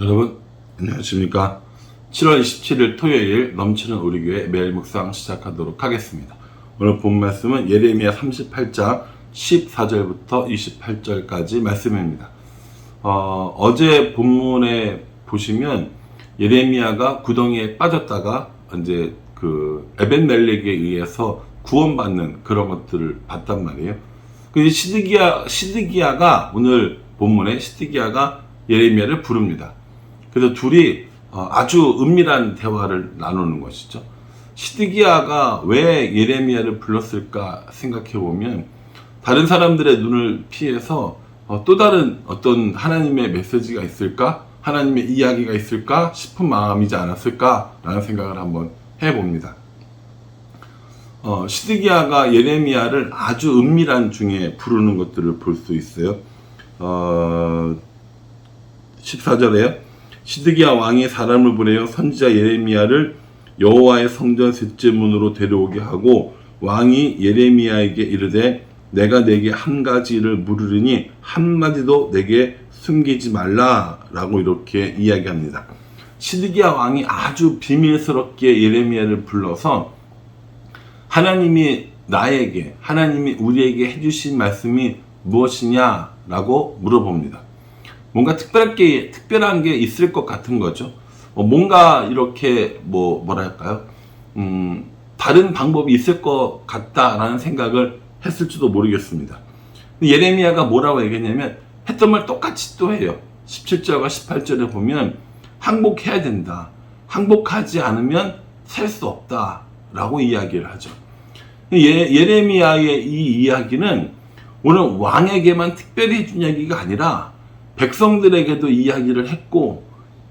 여러분 안녕하십니까. 7월 27일 토요일 넘치는 우리 교회 매일 묵상 시작하도록 하겠습니다. 오늘 본 말씀은 예레미야 38장 14절부터 28절까지 말씀입니다. 어제 본문에 보시면 예레미야가 구덩이에 빠졌다가 이제 그 에벤멜렉에 의해서 구원받는 그런 것들을 봤단 말이에요. 그 시드기야가 오늘 본문에 시드기야가 예레미야를 부릅니다. 그래서 둘이 아주 은밀한 대화를 나누는 것이죠. 시드기야가 왜 예레미야를 불렀을까 생각해 보면 다른 사람들의 눈을 피해서 또 다른 어떤 하나님의 메시지가 있을까? 하나님의 이야기가 있을까? 싶은 마음이지 않았을까라는 생각을 한번 해봅니다. 시드기야가 예레미야를 아주 은밀한 중에 부르는 것들을 볼 수 있어요. 14절에요. 시드기야 왕이 사람을 보내어 선지자 예레미야를 여호와의 성전 셋째 문으로 데려오게 하고 왕이 예레미야에게 이르되 내가 내게 한 가지를 물으리니 한마디도 내게 숨기지 말라라고 이렇게 이야기합니다. 시드기야 왕이 아주 비밀스럽게 예레미야를 불러서 하나님이 우리에게 해주신 말씀이 무엇이냐라고 물어봅니다. 뭔가 특별한 게 있을 것 같은 거죠. 뭔가 이렇게 뭐랄까요? 다른 방법이 있을 것 같다라는 생각을 했을지도 모르겠습니다. 예레미야가 뭐라고 얘기했냐면 했던 말 똑같이 또 해요. 17절과 18절에 보면 항복해야 된다. 항복하지 않으면 살 수 없다. 라고 이야기를 하죠. 예레미야의 이 이야기는 오늘 왕에게만 특별히 해준 이야기가 아니라 백성들에게도 이야기를 했고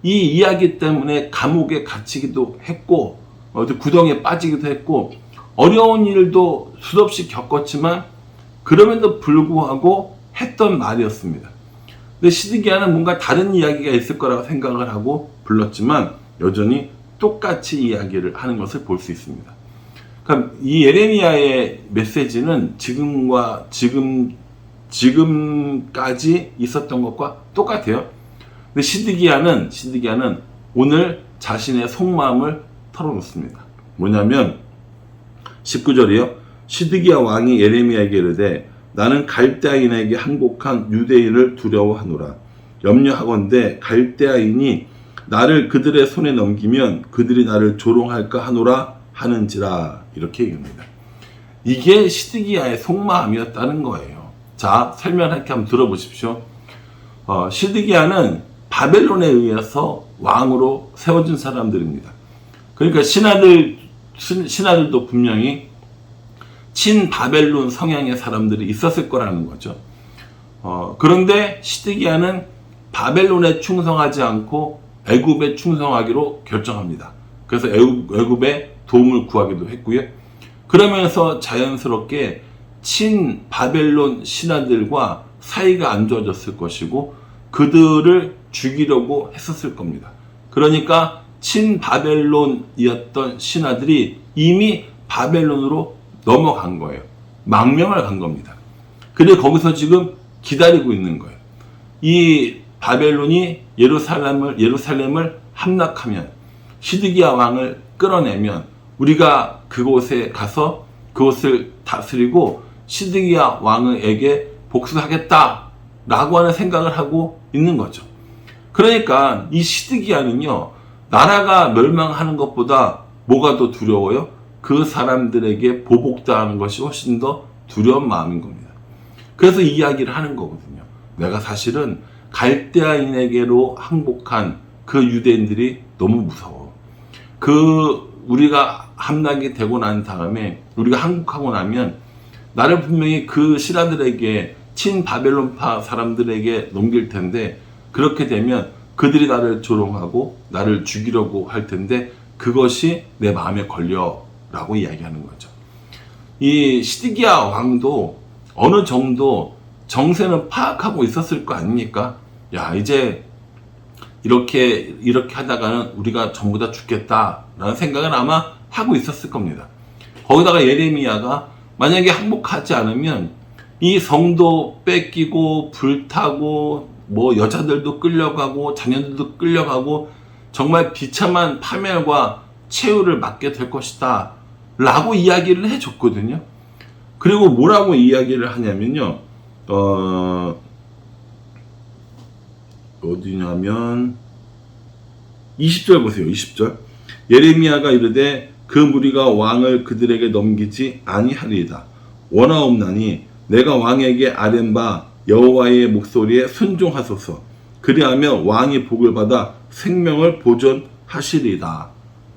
이 이야기 때문에 감옥에 갇히기도 했고 구덩이에 빠지기도 했고 어려운 일도 수없이 겪었지만 그럼에도 불구하고 했던 말이었습니다. 근데 시드기야는 뭔가 다른 이야기가 있을 거라고 생각을 하고 불렀지만 여전히 똑같이 이야기를 하는 것을 볼 수 있습니다. 그러니까 이 예레미야의 메시지는 지금까지 있었던 것과 똑같아요. 근데 시드기야는 오늘 자신의 속마음을 털어놓습니다. 뭐냐면 19절이요. 시드기야 왕이 예레미야에게 이르되 나는 갈대아인에게 항복한 유대인을 두려워하노라. 염려하건대 갈대아인이 나를 그들의 손에 넘기면 그들이 나를 조롱할까 하노라 하는지라. 이렇게 얘기합니다. 이게 시드기야의 속마음이었다는 거예요. 자, 설명할게 한번 들어보십시오. 시드기야는 바벨론에 의해서 왕으로 세워진 사람들입니다. 그러니까 신하들도 분명히 친바벨론 성향의 사람들이 있었을 거라는 거죠. 그런데 시드기야는 바벨론에 충성하지 않고 애굽에 충성하기로 결정합니다. 그래서 애굽에 도움을 구하기도 했고요. 그러면서 자연스럽게 친바벨론 신하들과 사이가 안 좋아졌을 것이고 그들을 죽이려고 했었을 겁니다. 그러니까 친바벨론이었던 신하들이 이미 바벨론으로 넘어간 거예요. 망명을 간 겁니다. 그래서 거기서 지금 기다리고 있는 거예요. 이 바벨론이 예루살렘을 함락하면 시드기야 왕을 끌어내면 우리가 그곳에 가서 그곳을 다스리고 시드기야 왕에게 복수하겠다라고 하는 생각을 하고 있는 거죠. 그러니까 이 시드기야는요, 나라가 멸망하는 것보다 뭐가 더 두려워요? 그 사람들에게 보복당하는 것이 훨씬 더 두려운 마음인 겁니다. 그래서 이 이야기를 하는 거거든요. 내가 사실은 갈대아인에게로 항복한 그 유대인들이 너무 무서워. 우리가 함락이 되고 난 다음에 우리가 항복하고 나면 나를 분명히 그 신하들에게 친바벨론파 사람들에게 넘길 텐데 그렇게 되면 그들이 나를 조롱하고 나를 죽이려고 할 텐데 그것이 내 마음에 걸려라고 이야기하는 거죠. 이 시드기야 왕도 어느 정도 정세는 파악하고 있었을 거 아닙니까? 야, 이제 이렇게 하다가는 우리가 전부 다 죽겠다라는 생각을 아마 하고 있었을 겁니다. 거기다가 예레미야가 만약에 항복하지 않으면 이 성도 뺏기고 불타고 뭐 여자들도 끌려가고 자녀들도 끌려가고 정말 비참한 파멸과 최후를 맞게 될 것이다 라고 이야기를 해줬거든요. 그리고 뭐라고 이야기를 하냐면요, 어디냐면 20절 보세요. 20절. 예레미야가 이르되 그 무리가 왕을 그들에게 넘기지 아니하리이다. 원하옵나니 내가 왕에게 아뢰는 바 여호와의 목소리에 순종하소서. 그리하면 왕이 복을 받아 생명을 보존하시리이다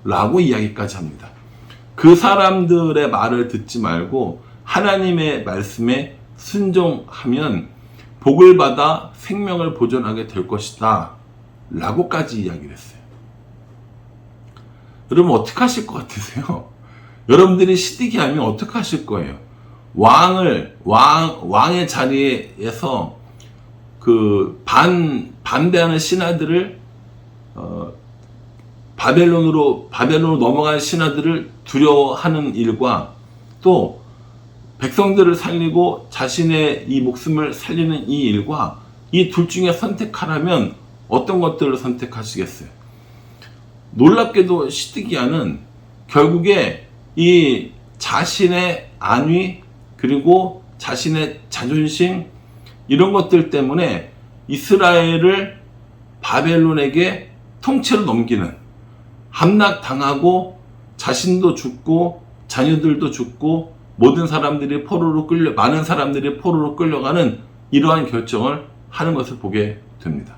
라고 이야기까지 합니다. 그 사람들의 말을 듣지 말고 하나님의 말씀에 순종하면 복을 받아 생명을 보존하게 될 것이다 라고까지 이야기를 했어요. 여러분 어떻게 하실 것 같으세요? 여러분들이 시드기야면 어떻게 하실 거예요? 왕의 자리에서 그 반대하는 신하들을 바벨론으로 넘어간 신하들을 두려워하는 일과 또 백성들을 살리고 자신의 이 목숨을 살리는 이 일과 이 둘 중에 선택하라면 어떤 것들을 선택하시겠어요? 놀랍게도 시드기야는 결국에 이 자신의 안위 그리고 자신의 자존심 이런 것들 때문에 이스라엘을 바벨론에게 통째로 넘기는, 함락당하고 자신도 죽고 자녀들도 죽고 많은 사람들이 포로로 끌려가는 이러한 결정을 하는 것을 보게 됩니다.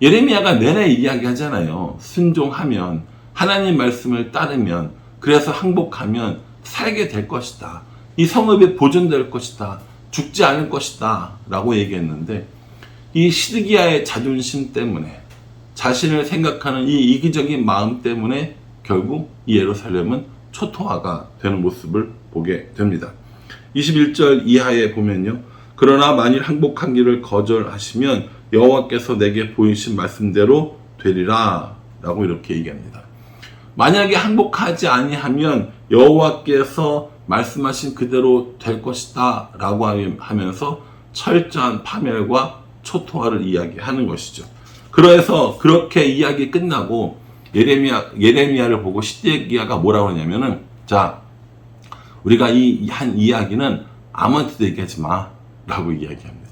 예레미야가 내내 이야기하잖아요. 순종하면, 하나님 말씀을 따르면, 그래서 항복하면 살게 될 것이다. 이 성읍이 보존될 것이다. 죽지 않을 것이다. 라고 얘기했는데 이 시드기야의 자존심 때문에, 자신을 생각하는 이 이기적인 마음 때문에 결국 이 예루살렘은 초토화가 되는 모습을 보게 됩니다. 21절 이하에 보면요. 그러나 만일 항복하기를 거절하시면 여호와께서 내게 보이신 말씀대로 되리라 라고 이렇게 얘기합니다. 만약에 항복하지 아니하면 여호와께서 말씀하신 그대로 될 것이다 라고 하면서 철저한 파멸과 초토화를 이야기하는 것이죠. 그래서 그렇게 이야기 끝나고 예레미야를 보고 시드기야가 뭐라고 하냐면은, 자, 우리가 이 한 이야기는 아무한테도 얘기하지 마 라고 이야기합니다.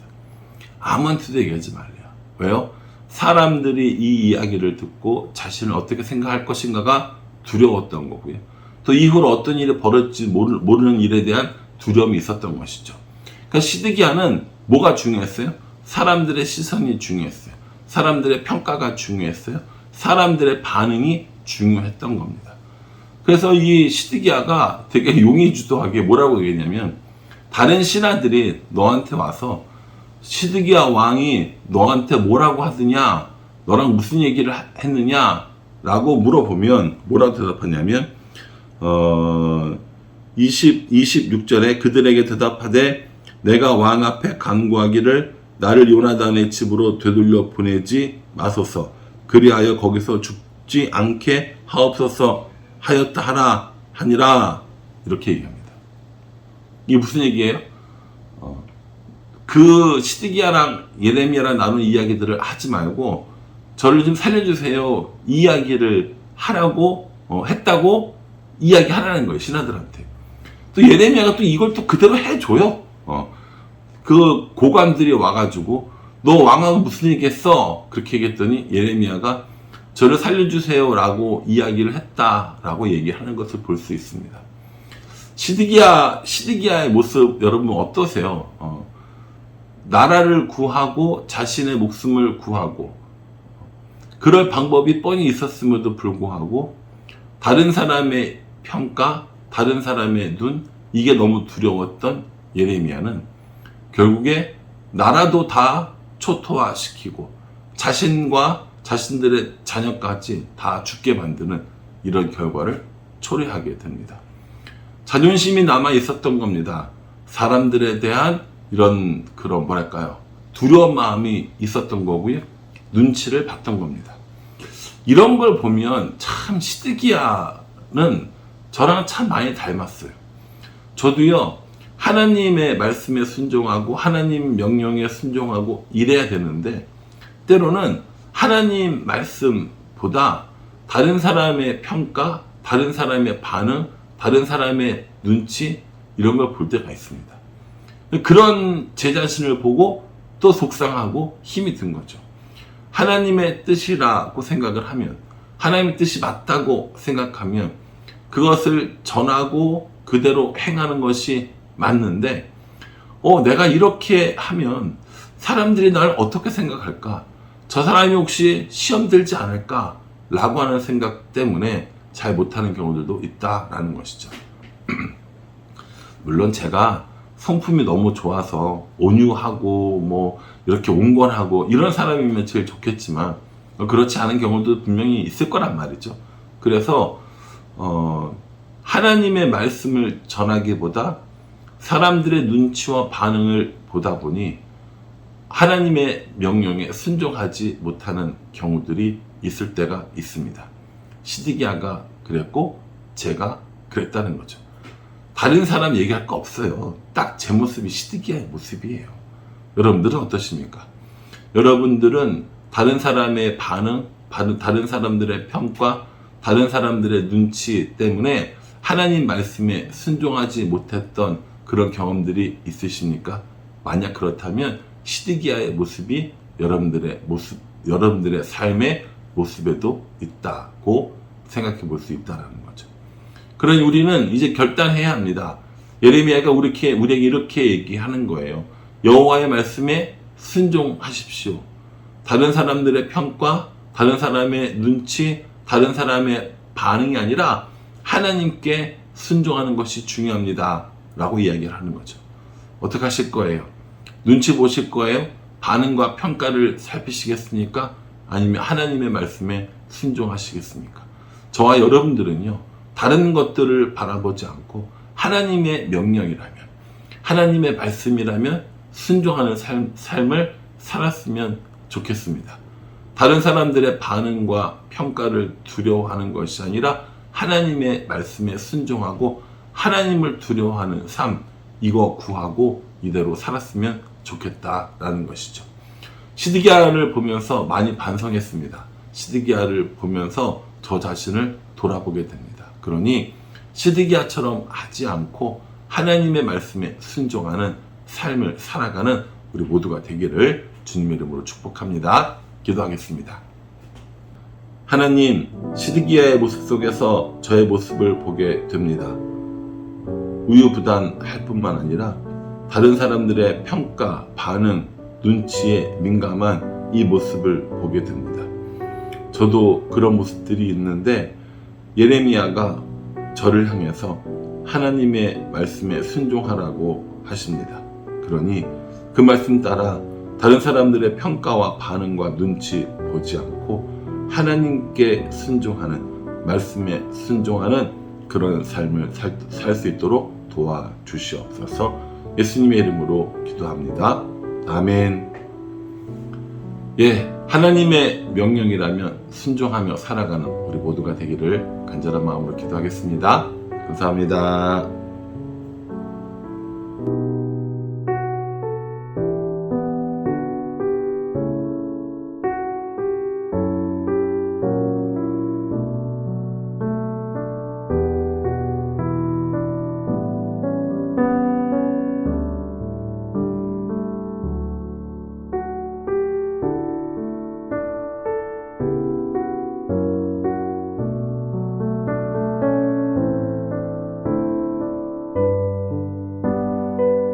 아무한테도 얘기하지 말래요. 왜요? 사람들이 이 이야기를 듣고 자신을 어떻게 생각할 것인가가 두려웠던 거고요. 또 이후로 어떤 일이 벌어질지 모르는 일에 대한 두려움이 있었던 것이죠. 그러니까 시드기야는 뭐가 중요했어요? 사람들의 시선이 중요했어요. 사람들의 평가가 중요했어요. 사람들의 반응이 중요했던 겁니다. 그래서 이 시드기야가 되게 용의주도하게 뭐라고 얘기했냐면, 다른 신하들이 너한테 와서 시드기야 왕이 너한테 뭐라고 하더냐, 너랑 무슨 얘기를 했느냐 라고 물어보면 뭐라고 대답하냐면 26절에 그들에게 대답하되 내가 왕 앞에 간구하기를 나를 요나단의 집으로 되돌려 보내지 마소서. 그리하여 거기서 죽지 않게 하옵소서 하였다 하라 하니라. 이렇게 얘기합니다. 이게 무슨 얘기예요? 그 시드기야랑 예레미야랑 나눈 이야기들을 하지 말고 저를 좀 살려주세요 이야기를 하라고 했다고 이야기하라는 거예요. 신하들한테. 또 예레미야가 또 이걸 또 그대로 해줘요. 그 고관들이 와가지고 너 왕하고 무슨 얘기했어? 그렇게 얘기했더니 예레미야가 저를 살려주세요 라고 이야기를 했다라고 얘기하는 것을 볼 수 있습니다. 시드기야의 모습 여러분 어떠세요? 나라를 구하고 자신의 목숨을 구하고 그럴 방법이 뻔히 있었음에도 불구하고 다른 사람의 평가, 다른 사람의 눈, 이게 너무 두려웠던 예레미야는 결국에 나라도 다 초토화시키고 자신과 자신들의 자녀까지 다 죽게 만드는 이런 결과를 초래하게 됩니다. 자존심이 남아 있었던 겁니다. 사람들에 대한 이런 그런 뭐랄까요, 두려운 마음이 있었던 거고요. 눈치를 봤던 겁니다. 이런 걸 보면 참 시드기야는 저랑 참 많이 닮았어요. 저도요, 하나님의 말씀에 순종하고 하나님 명령에 순종하고 이래야 되는데, 때로는 하나님 말씀보다 다른 사람의 평가, 다른 사람의 반응, 다른 사람의 눈치, 이런 걸 볼 때가 있습니다. 그런 제 자신을 보고 또 속상하고 힘이 든 거죠. 하나님의 뜻이라고 생각을 하면, 하나님의 뜻이 맞다고 생각하면 그것을 전하고 그대로 행하는 것이 맞는데, 내가 이렇게 하면 사람들이 날 어떻게 생각할까? 저 사람이 혹시 시험 들지 않을까? 라고 하는 생각 때문에 잘 못하는 경우들도 있다라는 것이죠. 물론 제가 성품이 너무 좋아서 온유하고 뭐 이렇게 온건하고 이런 사람이면 제일 좋겠지만, 그렇지 않은 경우도 분명히 있을 거란 말이죠. 그래서 하나님의 말씀을 전하기보다 사람들의 눈치와 반응을 보다 보니 하나님의 명령에 순종하지 못하는 경우들이 있을 때가 있습니다. 시드기야가 그랬고 제가 그랬다는 거죠. 다른 사람 얘기할 거 없어요. 딱 제 모습이 시드기야의 모습이에요. 여러분들은 어떠십니까? 여러분들은 다른 사람의 반응, 다른 사람들의 평가, 다른 사람들의 눈치 때문에 하나님 말씀에 순종하지 못했던 그런 경험들이 있으십니까? 만약 그렇다면 시드기야의 모습이 여러분들의 삶의 모습에도 있다고 생각해 볼 수 있다는 거죠. 그러니 우리는 이제 결단해야 합니다. 예레미야가 우리에게 이렇게 얘기하는 거예요. 여호와의 말씀에 순종하십시오. 다른 사람들의 평가, 다른 사람의 눈치, 다른 사람의 반응이 아니라 하나님께 순종하는 것이 중요합니다. 라고 이야기를 하는 거죠. 어떻게 하실 거예요? 눈치 보실 거예요? 반응과 평가를 살피시겠습니까? 아니면 하나님의 말씀에 순종하시겠습니까? 저와 여러분들은요, 다른 것들을 바라보지 않고 하나님의 명령이라면, 하나님의 말씀이라면 순종하는 삶을 살았으면 좋겠습니다. 다른 사람들의 반응과 평가를 두려워하는 것이 아니라 하나님의 말씀에 순종하고 하나님을 두려워하는 삶, 이거 구하고 이대로 살았으면 좋겠다라는 것이죠. 시드기야를 보면서 많이 반성했습니다. 시드기야를 보면서 저 자신을 돌아보게 됩니다. 그러니 시드기야처럼 하지 않고 하나님의 말씀에 순종하는 삶을 살아가는 우리 모두가 되기를 주님의 이름으로 축복합니다. 기도하겠습니다. 하나님, 시드기야의 모습 속에서 저의 모습을 보게 됩니다. 우유부단할 뿐만 아니라 다른 사람들의 평가, 반응, 눈치에 민감한 이 모습을 보게 됩니다. 저도 그런 모습들이 있는데 예레미야가 저를 향해서 하나님의 말씀에 순종하라고 하십니다. 그러니 그 말씀 따라 다른 사람들의 평가와 반응과 눈치 보지 않고 하나님께 순종하는, 말씀에 순종하는 그런 삶을 살 수 있도록 도와주시옵소서. 예수님의 이름으로 기도합니다. 아멘. 하나님의 명령이라면 순종하며 살아가는 우리 모두가 되기를 간절한 마음으로 기도하겠습니다. 감사합니다.